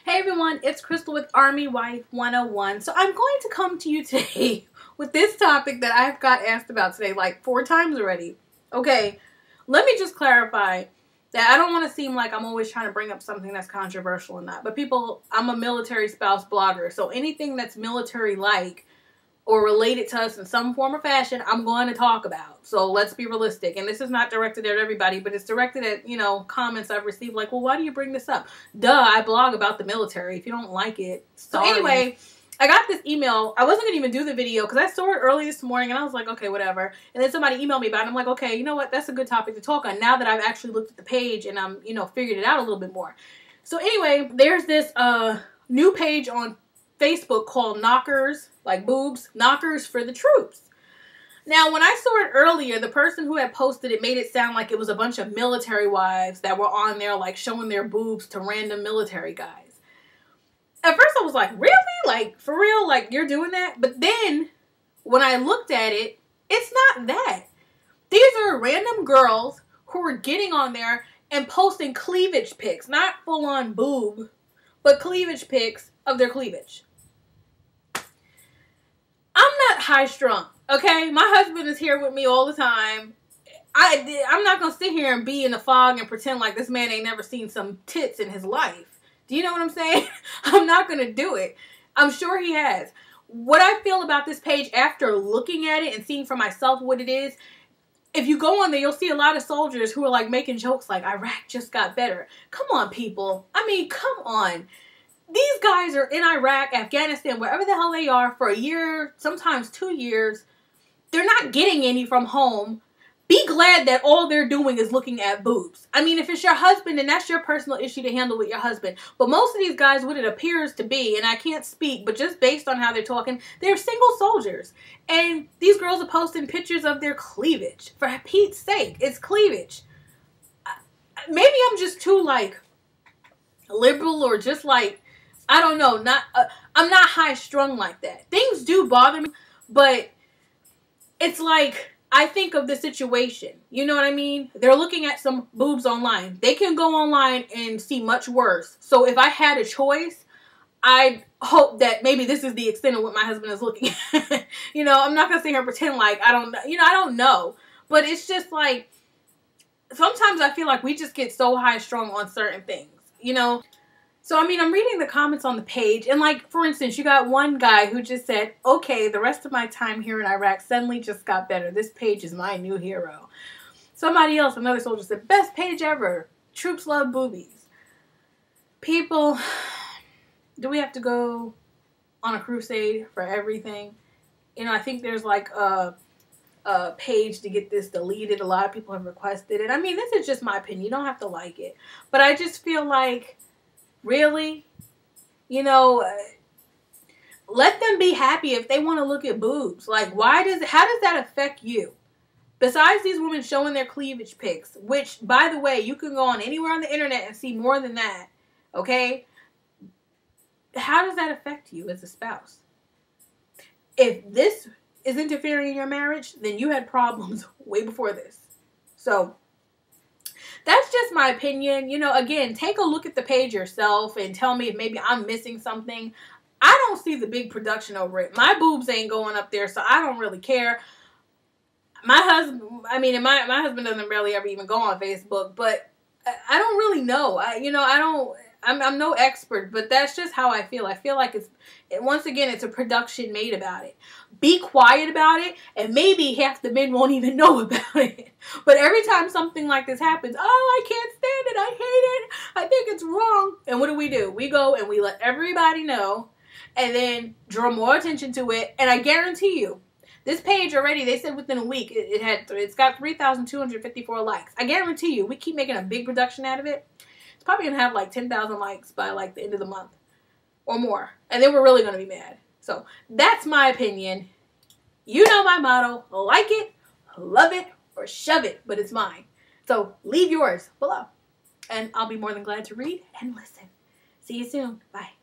Hey everyone, it's Crystal with Army Wife 101. So I'm going to come to you today with this topic that I've got asked about today like 4 times already. Okay, let me just clarify that I don't want to seem like I'm always trying to bring up something that's controversial and that. But people, I'm a military spouse blogger, so anything that's military-like or related to us in some form or fashion, I'm going to talk about. So let's be realistic. And this is not directed at everybody, but it's directed at, comments I've received like, well, why do you bring this up? Duh, I blog about the military. If you don't like it, sorry. So anyway, I got this email. I wasn't going to even do the video because I saw it early this morning and I was like, okay, whatever. And then somebody emailed me about it. I'm like, okay, you know what? That's a good topic to talk on now that I've actually looked at the page and I'm, figured it out a little bit more. So anyway, there's this new page on Facebook called Knockers, like boobs, Knockers for the Troops. Now, when I saw it earlier, the person who had posted it made it sound like it was a bunch of military wives that were on there, like, showing their boobs to random military guys. At first, I was like, really? Like, for real? Like, you're doing that? But then, when I looked at it, it's not that. These are random girls who are getting on there and posting cleavage pics. Not full-on boob, but cleavage pics of their cleavage. I'm not high-strung, okay? My husband is here with me all the time. I'm not going to sit here and be in the fog and pretend like this man ain't never seen some tits in his life. Do you know what I'm saying? I'm not going to do it. I'm sure he has. What I feel about this page after looking at it and seeing for myself what it is, if you go on there, you'll see a lot of soldiers who are like making jokes like Iraq just got better. Come on, people. I mean, come on. These guys are in Iraq, Afghanistan, wherever the hell they are for a year, sometimes 2 years. They're not getting any from home. Be glad that all they're doing is looking at boobs. I mean, if it's your husband, then that's your personal issue to handle with your husband. But most of these guys, what it appears to be, and I can't speak, but just based on how they're talking, they're single soldiers. And these girls are posting pictures of their cleavage. For Pete's sake, it's cleavage. Maybe I'm just too, like, liberal or just, like, I don't know. I'm not high-strung like that. Things do bother me, but it's like I think of the situation. You know what I mean? They're looking at some boobs online. They can go online and see much worse. So if I had a choice, I'd hope that maybe this is the extent of what my husband is looking at. I'm not going to sit here and pretend like I don't know. But it's just like sometimes I feel like we just get so high-strung on certain things, So, I mean, I'm reading the comments on the page, and, like, for instance, you got one guy who just said, okay, the rest of my time here in Iraq suddenly just got better. This page is my new hero. Somebody else, another soldier, said, best page ever. Troops love boobies. People, do we have to go on a crusade for everything? I think there's, like, a page to get this deleted. A lot of people have requested it. I mean, this is just my opinion. You don't have to like it. But I just feel like, really? Let them be happy if they want to look at boobs. Like, how does that affect you? Besides these women showing their cleavage pics, which, by the way, you can go on anywhere on the internet and see more than that, okay? How does that affect you as a spouse? If this is interfering in your marriage, then you had problems way before this. So that's just my opinion. Again, take a look at the page yourself and tell me if maybe I'm missing something. I don't see the big production over it. My boobs ain't going up there, so I don't really care. My husband, my husband doesn't really ever even go on Facebook, but I don't really know. I'm no expert, but that's just how I feel. I feel like once again, it's a production made about it. Be quiet about it, and maybe half the men won't even know about it. But every time something like this happens, oh, I can't stand it. I hate it. I think it's wrong. And what do? We go and we let everybody know, and then draw more attention to it. And I guarantee you, this page already, they said within a week, it's got 3,254 likes. I guarantee you, we keep making a big production out of it. It's probably going to have like 10,000 likes by like the end of the month or more. And then we're really going to be mad. So that's my opinion. You know my motto. Like it, love it, or shove it. But it's mine. So leave yours below. And I'll be more than glad to read and listen. See you soon. Bye.